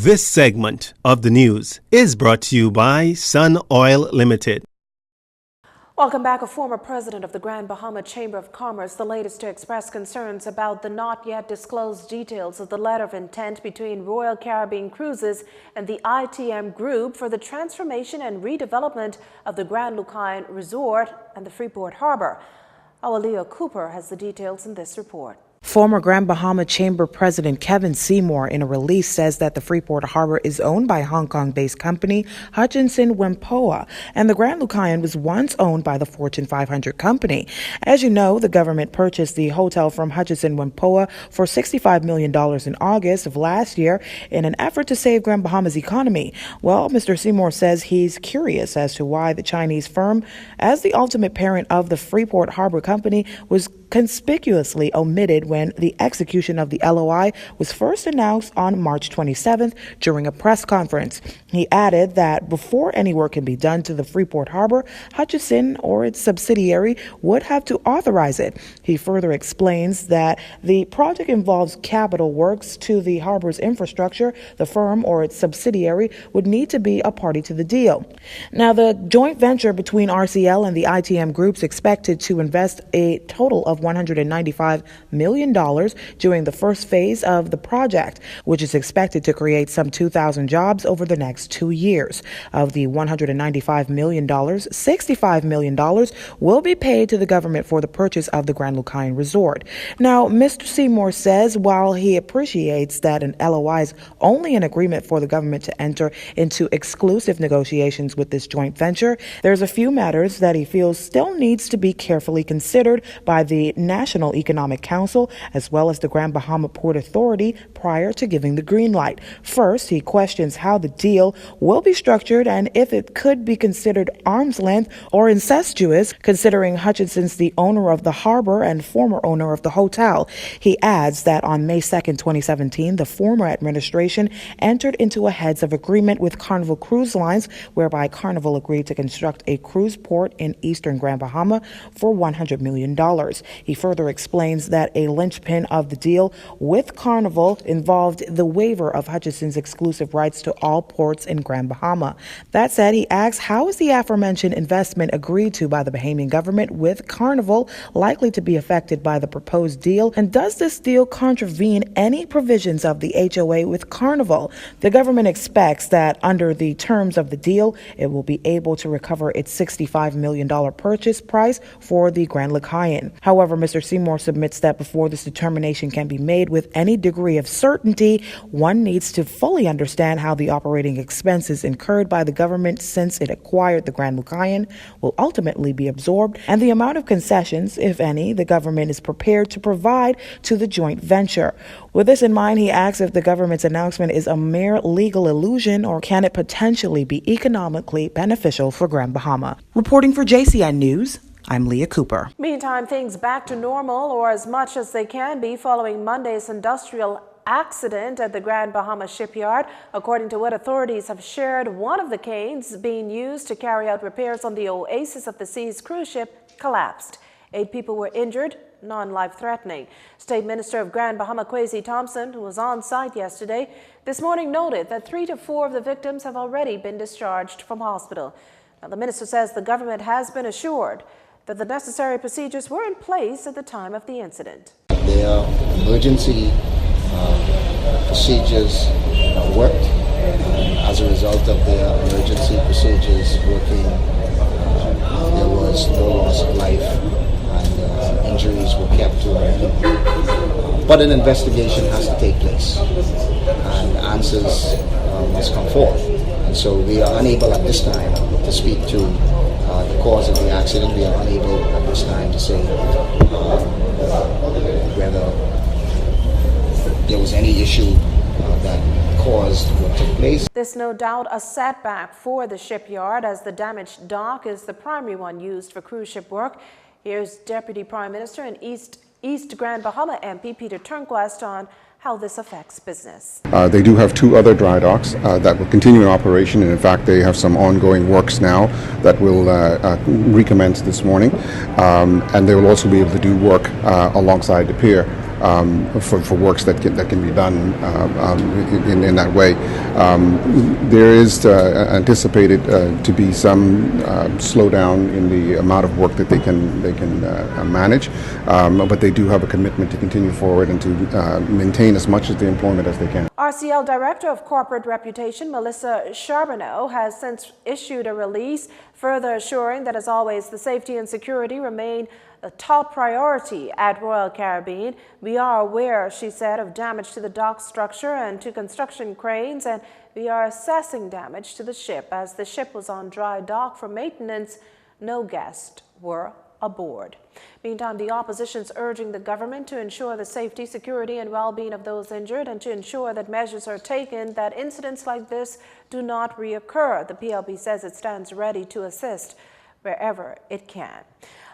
This segment of the news is brought to you by Sun Oil Limited. Welcome back. A former president of the Grand Bahama Chamber of Commerce, the latest to express concerns about the not yet disclosed details of the letter of intent between Royal Caribbean Cruises and the ITM Group for the transformation and redevelopment of the Grand Lucayan Resort and the Freeport Harbor. Our Leah Cooper has the details in this report. Former Grand Bahama Chamber President Kevin Seymour, in a release, says that the Freeport Harbor is owned by Hong Kong-based company Hutchinson Whampoa, and the Grand Lucayan was once owned by the Fortune 500 company. As you know, the government purchased the hotel from Hutchinson Whampoa for $65 million in August of last year in an effort to save Grand Bahama's economy. Well, Mr. Seymour says he's curious as to why the Chinese firm, as the ultimate parent of the Freeport Harbor Company, was conspicuously omitted when the execution of the LOI was first announced on March 27th during a press conference. He added that before any work can be done to the Freeport Harbor, Hutchison or its subsidiary would have to authorize it. He further explains that the project involves capital works to the harbor's infrastructure. The firm or its subsidiary would need to be a party to the deal. Now, the joint venture between RCL and the ITM Group is expected to invest a total of $195 million during the first phase of the project, which is expected to create some 2,000 jobs over the next 2 years. Of the $195 million, $65 million will be paid to the government for the purchase of the Grand Lucayan Resort. Now, Mr. Seymour says while he appreciates that an LOI is only an agreement for the government to enter into exclusive negotiations with this joint venture, there's a few matters that he feels still needs to be carefully considered by the National Economic Council as well as the Grand Bahama Port Authority prior to giving the green light. First, he questions how the deal will be structured and if it could be considered arm's length or incestuous, considering Hutchinson's the owner of the harbor and former owner of the hotel. He adds that on May 2nd, 2017, the former administration entered into a heads of agreement with Carnival Cruise Lines, whereby Carnival agreed to construct a cruise port in eastern Grand Bahama for $100 million. He further explains that a linchpin of the deal with Carnival involved the waiver of Hutchison's exclusive rights to all ports in Grand Bahama. That said, he asks, how is the aforementioned investment agreed to by the Bahamian government with Carnival likely to be affected by the proposed deal, and does this deal contravene any provisions of the HOA with Carnival? The government expects that under the terms of the deal, it will be able to recover its $65 million purchase price for the Grand Lucayan. However, Mr. Seymour submits that before this determination can be made with any degree of certainty, one needs to fully understand how the operating expenses incurred by the government since it acquired the Grand Lucayan will ultimately be absorbed, and the amount of concessions, if any, the government is prepared to provide to the joint venture. With this in mind, he asks if the government's announcement is a mere legal illusion or can it potentially be economically beneficial for Grand Bahama. Reporting for JCN News, I'm Leah Cooper. Meantime, things back to normal, or as much as they can be, following Monday's industrial accident at the Grand Bahama shipyard. According to what authorities have shared, one of the canes being used to carry out repairs on the Oasis of the Seas cruise ship collapsed. 8 people were injured, non-life-threatening. State Minister of Grand Bahama Kwesi Thompson, who was on site yesterday, this morning noted that 3 to 4 of the victims have already been discharged from hospital. Now, the minister says the government has been assured that the necessary procedures were in place at the time of the incident. Their emergency procedures worked. As a result of their emergency procedures working, there was no loss of life and injuries were kept to a minimum. But an investigation has to take place and answers must come forth. And so we are unable at this time to speak to the cause of the accident. We are unable at this time to say whether there was any issue that caused what took place. This no doubt a setback for the shipyard, as the damaged dock is the primary one used for cruise ship work. Here's Deputy Prime Minister and East Grand Bahama MP Peter Turnquest on how this affects business. They do have 2 other dry docks that will continue in operation, and in fact they have some ongoing works now that will recommence this morning, and they will also be able to do work alongside the pier for works that can be done in that way. There is anticipated to be some slowdown in the amount of work that they can manage, but they do have a commitment to continue forward and to maintain as much of the employment as they can. RCL Director of Corporate Reputation, Melissa Charbonneau, has since issued a release further assuring that, as always, the safety and security remain a top priority at Royal Caribbean. We are aware, she said, of damage to the dock structure and to construction cranes, and we are assessing damage to the ship. As the ship was on dry dock for maintenance, no guests were aboard. Meantime, the opposition is urging the government to ensure the safety, security, and well-being of those injured and to ensure that measures are taken that incidents like this do not reoccur. The PLP says it stands ready to assist wherever it can.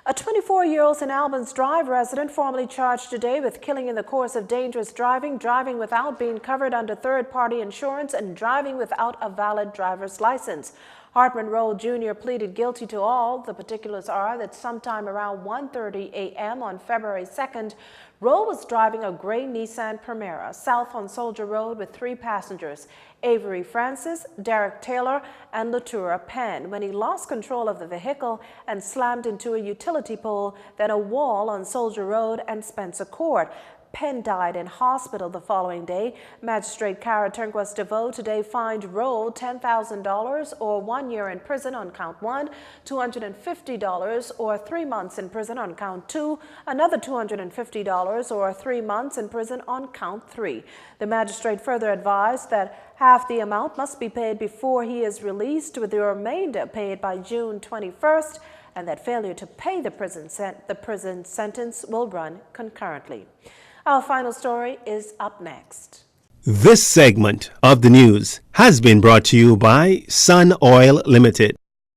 A 24-year-old St. Albans Drive resident formally charged today with killing in the course of dangerous driving, driving without being covered under third-party insurance, and driving without a valid driver's license. Hartman Rowe Jr. pleaded guilty to all. The particulars are that sometime around 1:30 a.m. on February 2nd, Rowe was driving a gray Nissan Primera south on Soldier Road with 3 passengers, Avery Francis, Derek Taylor, and Latura Penn, when he lost control of the vehicle and slammed into a utility pole, then a wall on Soldier Road and Spencer Court. Penn died in hospital the following day. Magistrate Cara Turnquist DeVoe today fined Rowe $10,000 or 1 year in prison on count 1, $250 or 3 months in prison on count 2, another $250 or 3 months in prison on count 3. The magistrate further advised that half the amount must be paid before he is released, with the remainder paid by June 21st, and that failure to pay the prison sentence will run concurrently. Our final story is up next. This segment of the news has been brought to you by Sun Oil Limited.